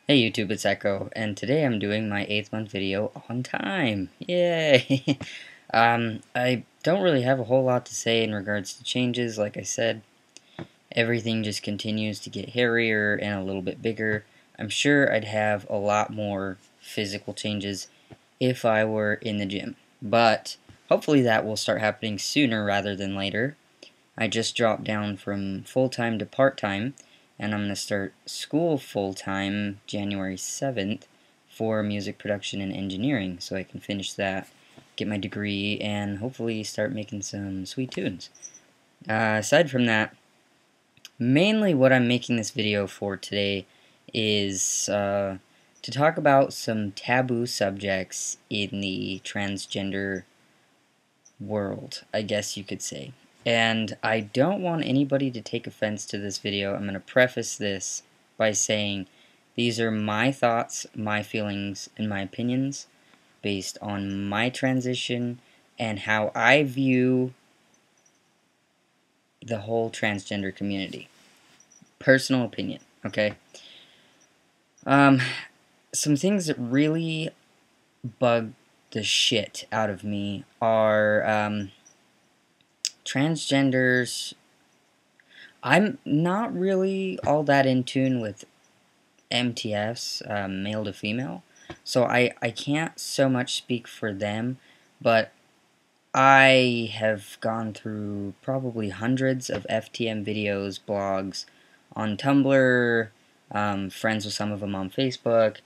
Hey YouTube, it's Echo, and today I'm doing my 8th month video on time. Yay! I don't really have a whole lot to say in regards to changes. Like I said, everything just continues to get hairier and a little bit bigger. I'm sure I'd have a lot more physical changes if I were in the gym, but hopefully that will start happening sooner rather than later. I just dropped down from full-time to part-time, and I'm going to start school full-time January 7th for music production and engineering, so I can finish that, get my degree, and hopefully start making some sweet tunes. Aside from that, mainly what I'm making this video for today is to talk about some taboo subjects in the transgender world, I guess you could say. And I don't want anybody to take offense to this video. I'm going to preface this by saying these are my thoughts, my feelings, and my opinions based on my transition and how I view the whole transgender community. Personal opinion, okay? Um, some things that really bug the shit out of me are transgenders. I'm not really all that in tune with MTFs, male to female, so I can't so much speak for them, but I have gone through probably hundreds of FTM videos, blogs on Tumblr, friends with some of them on Facebook,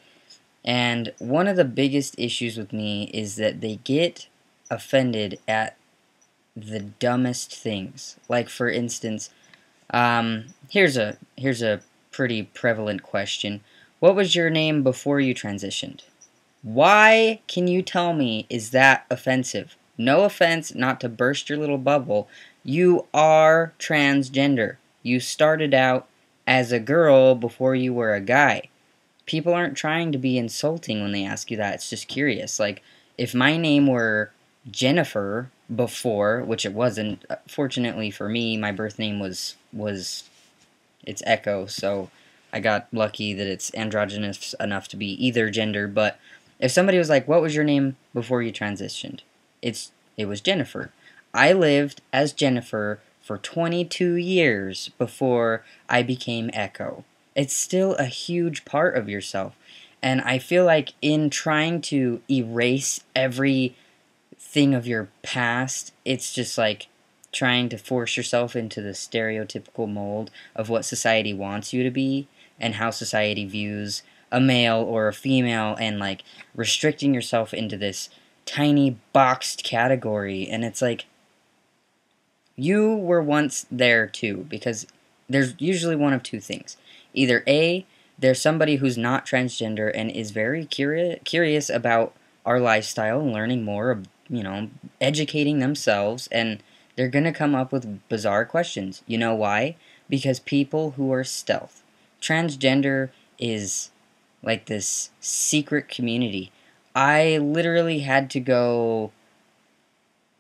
and one of the biggest issues with me is that they get offended at the dumbest things. Like, for instance, here's a pretty prevalent question. What was your name before you transitioned? Why can you tell me is that offensive? No offense, not to burst your little bubble. You are transgender. You started out as a girl before you were a guy. People aren't trying to be insulting when they ask you that. It's just curious. Like, if my name were Jennifer before, which it wasn't, fortunately for me, my birth name was it's Echo, so I got lucky that it's androgynous enough to be either gender. But if somebody was like, "What was your name before you transitioned?" It was Jennifer. I lived as Jennifer for 22 years before I became Echo. It's still a huge part of yourself. And I feel like in trying to erase everything of your past, it's just like trying to force yourself into the stereotypical mold of what society wants you to be and how society views a male or a female, and like restricting yourself into this tiny boxed category. And it's like, you were once there too, because there's usually one of two things. Either A, there's somebody who's not transgender and is very curious about our lifestyle and learning more, educating themselves, and they're going to come up with bizarre questions. You know why? Because people who are stealth. Transgender is like this secret community. I literally had to go.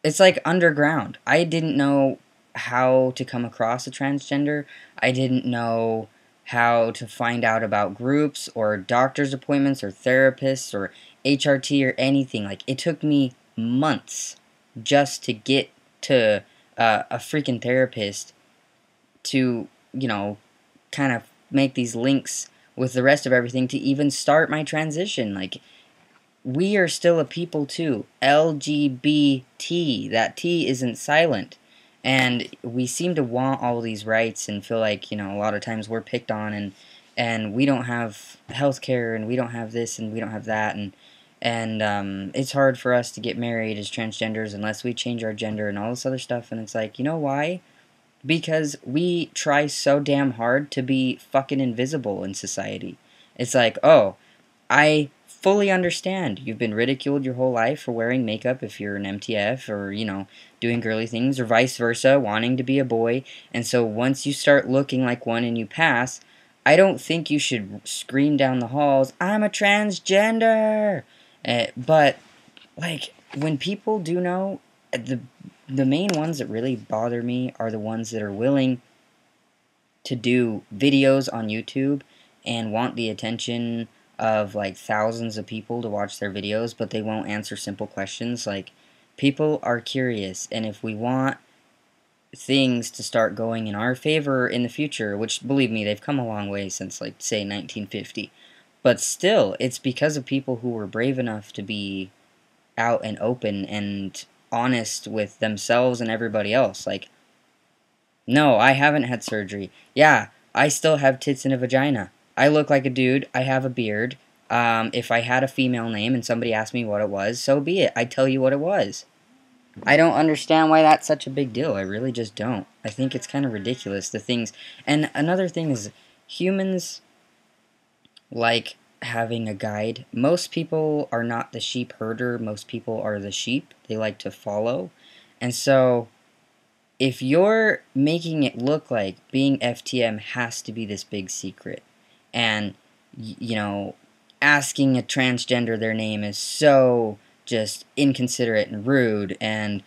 It's like underground. I didn't know how to come across a transgender. I didn't know how to find out about groups or doctor's appointments or therapists or HRT or anything. Like, it took me months just to get to a freaking therapist to, kind of make these links with the rest of everything to even start my transition. Like, we are still a people too. LGBT. That T isn't silent. And we seem to want all these rights and feel like, a lot of times we're picked on, and we don't have health care, and we don't have this, and we don't have that, and it's hard for us to get married as transgenders unless we change our gender and all this other stuff. And it's like, you know why? Because we try so damn hard to be fucking invisible in society. It's like, oh, I fully understand. You've been ridiculed your whole life for wearing makeup if you're an MTF, or, doing girly things, or vice versa, wanting to be a boy. And so once you start looking like one and you pass, I don't think you should scream down the halls, "I'm a transgender!" But, like, when people do know, the main ones that really bother me are the ones that are willing to do videos on YouTube and want the attention of like thousands of people to watch their videos, but they won't answer simple questions. Like, people are curious, and if we want things to start going in our favor in the future, which, believe me, they've come a long way since, like, say, 1950, but still, it's because of people who were brave enough to be out and open and honest with themselves and everybody else. Like, no, I haven't had surgery. Yeah, I still have tits and a vagina. I look like a dude. I have a beard. If I had a female name and somebody asked me what it was, so be it. I'd tell you what it was. I don't understand why that's such a big deal. I really just don't. I think it's kind of ridiculous, the things. And another thing is, humans like having a guide. Most people are not the sheep herder. Most people are the sheep. They like to follow. And so, if you're making it look like being FTM has to be this big secret, and, you know, asking a transgender their name is so just inconsiderate and rude, and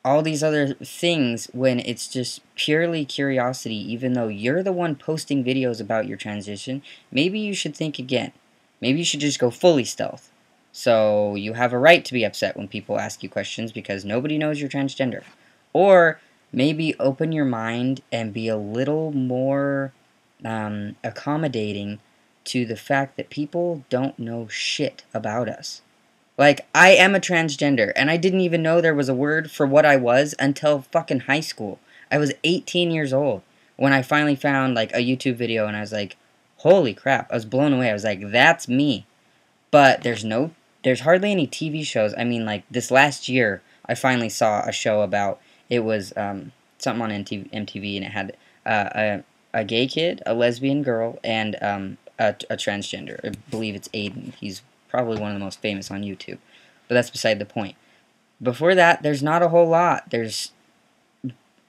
all these other things, when it's just purely curiosity, even though you're the one posting videos about your transition, maybe you should think again. Maybe you should just go fully stealth. So you have a right to be upset when people ask you questions because nobody knows you're transgender. Or maybe open your mind and be a little more accommodating to the fact that people don't know shit about us. Like, I am a transgender, and I didn't even know there was a word for what I was until fucking high school. I was 18 years old when I finally found, like, a YouTube video, and I was like, holy crap, I was blown away. I was like, that's me. But there's hardly any TV shows. I mean, like, this last year, I finally saw a show about, it was something on MTV, and it had a gay kid, a lesbian girl, and a transgender. I believe it's Aiden. He's probably one of the most famous on YouTube. But that's beside the point. Before that, there's not a whole lot.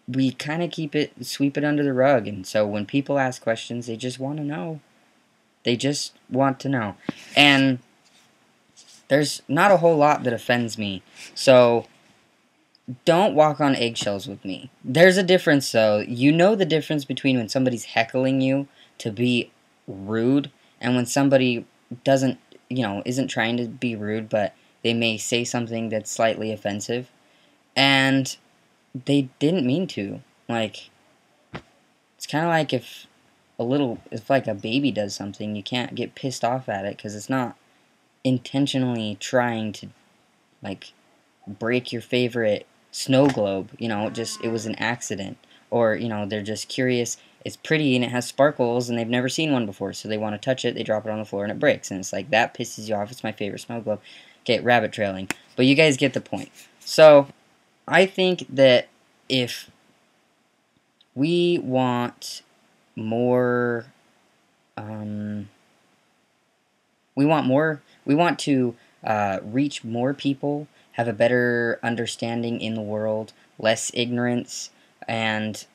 We kind of sweep it under the rug. And so when people ask questions, they just want to know. They just want to know. And there's not a whole lot that offends me. So don't walk on eggshells with me. There's a difference, though. You know the difference between when somebody's heckling you to be rude and when somebody doesn't, isn't trying to be rude, but they may say something that's slightly offensive, and they didn't mean to. Like, it's kind of like if like a baby does something, you can't get pissed off at it because it's not intentionally trying to, like, break your favorite snow globe. It was an accident. Or, they're just curious. It's pretty and it has sparkles and they've never seen one before, so they want to touch it, they drop it on the floor and it breaks. And it's like, that pisses you off. It's my favorite snow globe. Okay, rabbit trailing. But you guys get the point. So, I think that if we want more, we want to reach more people, have a better understanding in the world, less ignorance and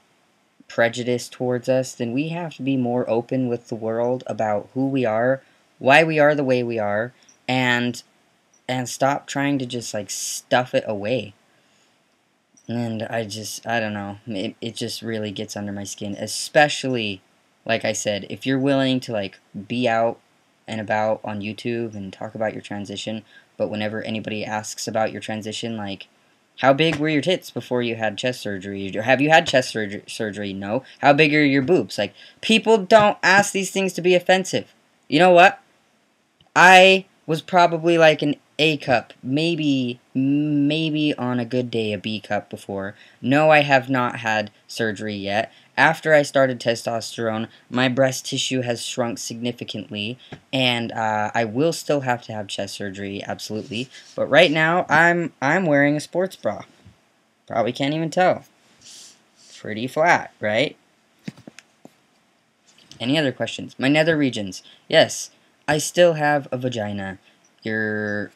prejudice towards us, then we have to be more open with the world about who we are, why we are the way we are, and stop trying to just, like, stuff it away. And I don't know, it just really gets under my skin, especially, like I said, if you're willing to, like, be out and about on YouTube and talk about your transition, but whenever anybody asks about your transition, like, how big were your tits before you had chest surgery? Or have you had chest surgery? No. How big are your boobs? Like, people don't ask these things to be offensive. You know what? I was probably like an A cup, maybe on a good day a B cup before. No, I have not had surgery yet. After I started testosterone, my breast tissue has shrunk significantly, and I will still have to have chest surgery, absolutely. But right now, I'm wearing a sports bra. Probably can't even tell. Pretty flat, right? Any other questions? My nether regions. Yes, I still have a vagina. Your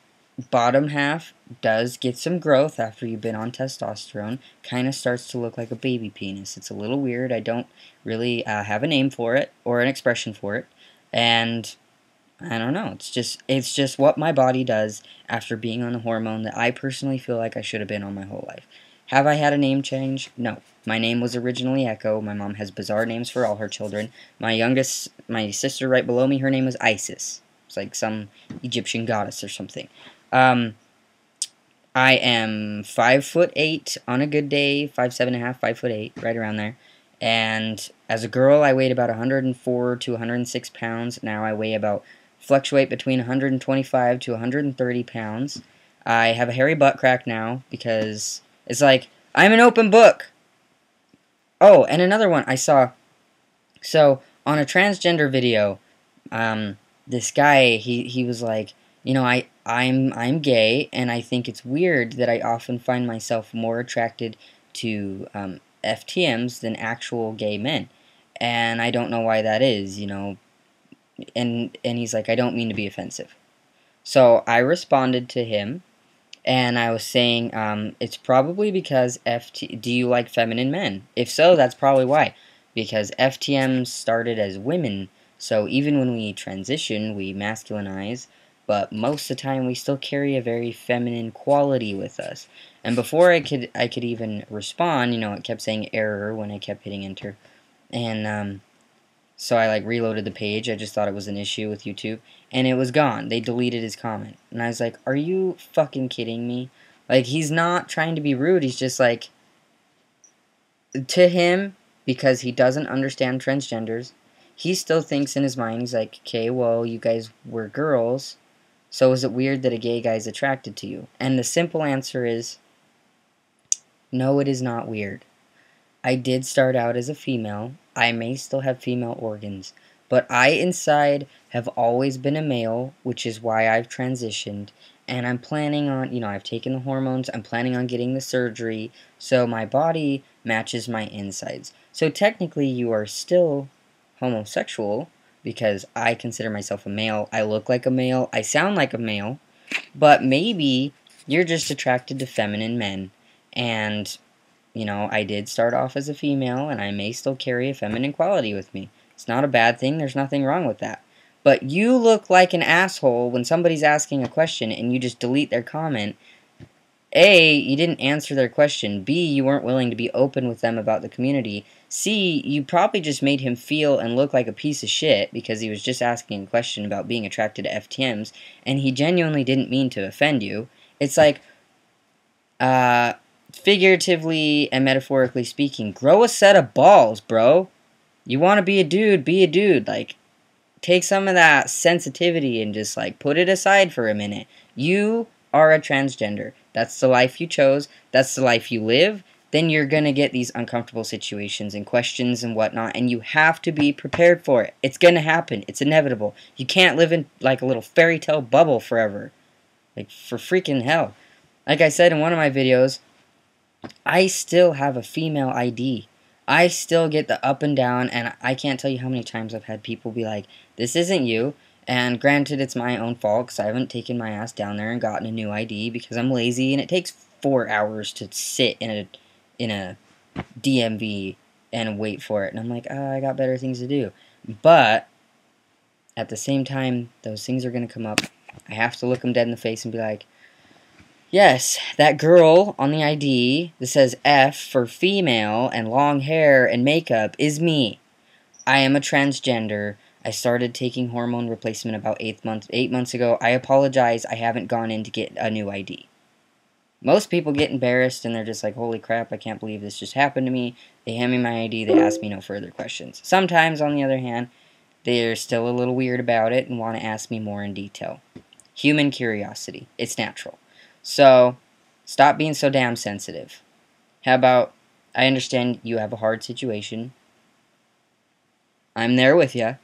bottom half does get some growth after you've been on testosterone. Kind of starts to look like a baby penis. It's a little weird. I don't really have a name for it or an expression for it. And I don't know. It's just what my body does after being on a hormone that I personally feel like I should have been on my whole life. Have I had a name change? No. My name was originally Echo. My mom has bizarre names for all her children. My sister right below me, her name was Isis. It's like some Egyptian goddess or something. I am 5'8" on a good day, 5'7.5", 5'8", right around there. And as a girl, I weighed about 104 to 106 pounds. Now I weigh fluctuate between 125 to 130 pounds. I have a hairy butt crack now because it's like, I'm an open book. Oh, and another one I saw. So, on a transgender video, this guy, he was like, I'm gay, and I think it's weird that I often find myself more attracted to FTMs than actual gay men, and I don't know why that is, and he's like, I don't mean to be offensive. So I responded to him, and I was saying, it's probably because do you like feminine men? If so, that's probably why. Because FTMs started as women, so even when we transition, we masculinize, but most of the time we still carry a very feminine quality with us. And before I could even respond, it kept saying error when I kept hitting enter. And so I reloaded the page. I just thought it was an issue with YouTube, and it was gone. They deleted his comment, and I was like, "Are you fucking kidding me?" He's not trying to be rude. He's just to him, because he doesn't understand transgenders. He still thinks in his mind, he's like, "Okay, well, you guys were girls, so is it weird that a gay guy's attracted to you?" And the simple answer is, no, it is not weird. I did start out as a female. I may still have female organs, but I inside have always been a male, which is why I've transitioned, and I'm planning on, I've taken the hormones, I'm planning on getting the surgery, so my body matches my insides. So technically you are still homosexual, because I consider myself a male, I look like a male, I sound like a male, but maybe you're just attracted to feminine men, and I did start off as a female, and I may still carry a feminine quality with me. It's not a bad thing. There's nothing wrong with that. But you look like an asshole when somebody's asking a question and you just delete their comment. A, you didn't answer their question. B, you weren't willing to be open with them about the community. C, you probably just made him feel and look like a piece of shit because he was just asking a question about being attracted to FTMs, and he genuinely didn't mean to offend you. It's like, figuratively and metaphorically speaking, grow a set of balls, bro. You want to be a dude, be a dude. Take some of that sensitivity and just, put it aside for a minute. You are a transgender. That's the life you chose. That's the life you live. Then you're going to get these uncomfortable situations and questions and whatnot, and you have to be prepared for it. It's going to happen. It's inevitable. You can't live in, a little fairy tale bubble forever. For freaking hell. Like I said in one of my videos, I still have a female ID. I still get the up and down, and I can't tell you how many times I've had people be like, this isn't you. And granted, it's my own fault because I haven't taken my ass down there and gotten a new ID because I'm lazy, and it takes 4 hours to sit in a DMV and wait for it. And I'm like, I got better things to do. But at the same time, those things are going to come up. I have to look them dead in the face and be like, yes, that girl on the ID that says F for female and long hair and makeup is me. I am a transgender. I started taking hormone replacement about 8 months ago. I apologize. I haven't gone in to get a new ID. Most people get embarrassed and they're just like, holy crap, I can't believe this just happened to me. They hand me my ID. They ask me no further questions. Sometimes, on the other hand, they're still a little weird about it and want to ask me more in detail. Human curiosity. It's natural. So, stop being so damn sensitive. How about, I understand you have a hard situation. I'm there with you.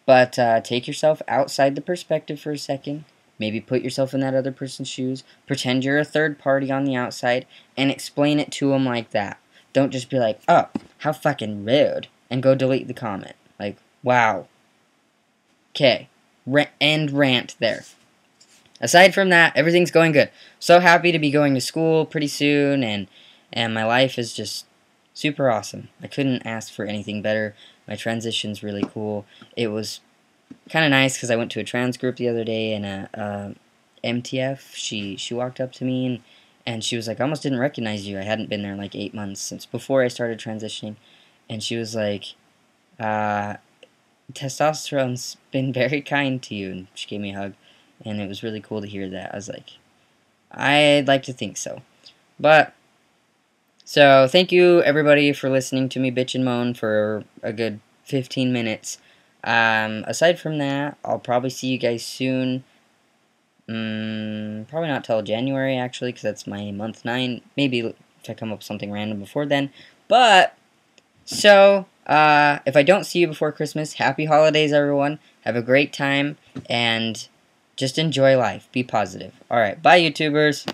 But take yourself outside the perspective for a second. Maybe put yourself in that other person's shoes. Pretend you're a third party on the outside. And explain it to them like that. Don't just be like, oh, how fucking rude. And go delete the comment. Wow. Okay. End rant there. Aside from that, everything's going good. So happy to be going to school pretty soon, and my life is just super awesome. I couldn't ask for anything better. My transition's really cool. It was kind of nice because I went to a trans group the other day, and MTF, she walked up to me, And she was like, I almost didn't recognize you. I hadn't been there in like 8 months since before I started transitioning. And she was like, testosterone's been very kind to you. And she gave me a hug. And it was really cool to hear that. I was like, I'd like to think so. But, so thank you everybody for listening to me bitch and moan for a good 15 minutes. Aside from that, I'll probably see you guys soon. Probably not till January, actually, because that's my month 9. Maybe if I come up with something random before then. But, so, if I don't see you before Christmas, happy holidays, everyone. Have a great time, and just enjoy life. Be positive. Alright, bye, YouTubers.